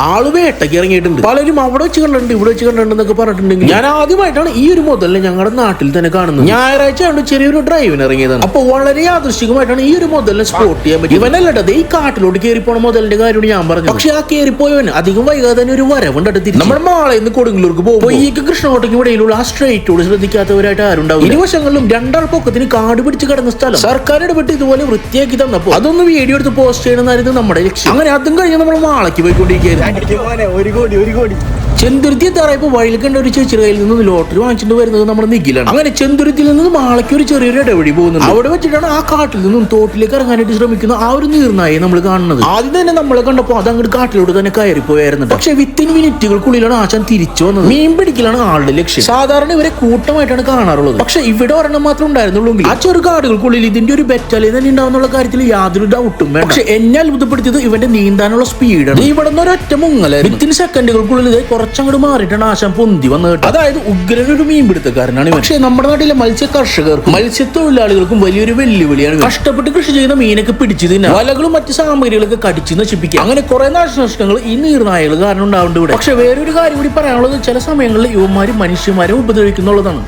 ആള് വേട്ടയ്ക്ക് ഇറങ്ങിയിട്ടുണ്ട്. പലരും അവിടെ വെച്ച് കണ്ടിട്ടുണ്ട്, ഇവിടെ വെച്ച് കണ്ടിട്ടുണ്ടെന്നൊക്കെ പറഞ്ഞിട്ടുണ്ടെങ്കിൽ ഞാൻ ആദ്യമായിട്ടാണ് ഈ ഒരു മുതലിനെ ഞങ്ങളുടെ നാട്ടിൽ തന്നെ കാണുന്നത്. ഞായറാഴ്ച കൊണ്ട് ചെറിയൊരു ഡ്രൈവിന് ഇറങ്ങിയതാണ്. അപ്പൊ വളരെ യാദൃശ്ചികമായിട്ടാണ് ഈ ഒരു മുതലിനെ സ്പോട്ട് ചെയ്യാൻ പറ്റും. ഇവനല്ലത് ഈ കാട്ടിലോട്ട് കയറി പോണ മുതലിന്റെ കാര്യമാണ് ഞാൻ പറഞ്ഞു. പക്ഷെ ആ കയറിപ്പോയവന് അധികം വൈകാതെ തന്നെ ഒരു വരവുണ്ട് അടുത്ത്. നമ്മുടെ മാളയിൽ കൊടുങ്ങല്ലൂർക്ക് പോകുമ്പോൾ ഈ കൃഷ്ണകോട്ടയ്ക്ക് ഇടയിലുള്ള ആ സ്ട്രേറ്റോട് ശ്രദ്ധിക്കാത്തവരായിട്ട് ആരുണ്ടാവും. ഇരുവശങ്ങളിലും രണ്ടാൾ പൊക്കത്തിന് കാട് പിടിച്ച് കിടന്ന സ്ഥലം സർക്കാർ ഇടപെട്ട് ഇതുപോലെ വൃത്തിയാക്കി തന്നപ്പോൾ അതൊന്ന് വീഡിയോ എടുത്ത് പോസ്റ്റ് ചെയ്യണമെന്നായിരുന്നു നമ്മുടെ ലക്ഷ്യം. അങ്ങനെ അതും കഴിഞ്ഞ് നമ്മൾ മാളയ്ക്ക് പോയിക്കൊണ്ടിരിക്കുകയായിരുന്നു. ചെന്തുരുത്തി എത്താറായപ്പോ വഴിയിൽ കണ്ട ഒരു ചേച്ചിയുടെ കയ്യിൽ നിന്ന് ലോട്ടറി വാങ്ങിച്ചിട്ട് വരുന്നത് നമ്മുടെ നിഖിലാണ്. അങ്ങനെ ചെന്തുരുത്തിയിൽ നിന്ന് മാളയ്ക്ക് ഒരു ചെറിയൊരു ഇടവഴി പോകുന്നത്. അവിടെ വെച്ചിട്ടാണ് ആ കാട്ടിൽ നിന്നും തോട്ടിലേക്ക് ഇറങ്ങാനായിട്ട് ശ്രമിക്കുന്ന ആ ഒരു നീർനായെ നമ്മൾ കാണുന്നത്. ആദ്യം തന്നെ നമ്മളെ കണ്ടപ്പോൾ അത് അങ്ങോട്ട് കാട്ടിലോട്ട് തന്നെ കയറിപ്പോയായിരുന്നു. പക്ഷെ വിത്തിൻ മിനിറ്റുകൾക്കുള്ളിലാണ് ആശാൻ തിരിച്ചു വന്നത്. മീൻ പിടിക്കലാണ് ആളുടെ ലക്ഷ്യം. സാധാരണ ഇവരെ കൂട്ടമായിട്ടാണ് കാണാറുള്ളത്. പക്ഷെ ഇവിടെ ഒരെണ്ണം മാത്രം ഉണ്ടായിരുന്നുള്ളൂ. ആ ചെറു കാടുകൾക്കുള്ളിൽ ഇതിന്റെ ഒരു ബെറ്റാലേ തന്നെ ഉണ്ടാവുന്നുള്ള കാര്യത്തിൽ യാതൊരു ഡൗട്ടും വേണ്ട. പക്ഷെ എന്നെ അത്ഭുതപ്പെടുത്തിയത് ഇവന്റെ നീന്താനുള്ള സ്പീഡാണ്. ഇവിടെ നിന്ന് ഒരൊറ്റ മുങ്ങല വിത്തിൻ സെക്കൻഡുകൾക്കുള്ളിൽ കുറച്ചങ്ങോട്ട് മാറിയിട്ടാണ് ആശാൻ പൊന്തി വന്നത്. അതായത് ഉഗ്രനൊരു മീൻപിടുത്തക്കാരനാണ് ഇവൻ. പക്ഷെ നമ്മുടെ നാട്ടിലെ മത്സ്യ കർഷകർക്കും മത്സ്യത്തൊഴിലാളികൾക്കും വലിയൊരു വെല്ലുവിളിയാണ്. കഷ്ടപ്പെട്ട് കൃഷി ചെയ്യുന്ന മീനൊക്കെ പിടിച്ചു തിന്നാൻ വലകളും മറ്റു സാമഗ്രികളൊക്കെ കടിച്ചു നശിപ്പിക്കുക. അങ്ങനെ കുറെ നാശനഷ്ടങ്ങൾ ഈ നീർനായകൾ കാരണം ഉണ്ടാവുന്നുണ്ട് ഇവിടെ. പക്ഷെ വേറൊരു കാര്യം കൂടി പറയാനുള്ളത്, ചില സമയങ്ങളിൽ യുവമാര് മനുഷ്യന്മാരെ ഉപദ്രവിക്കുന്നുള്ളതാണ്.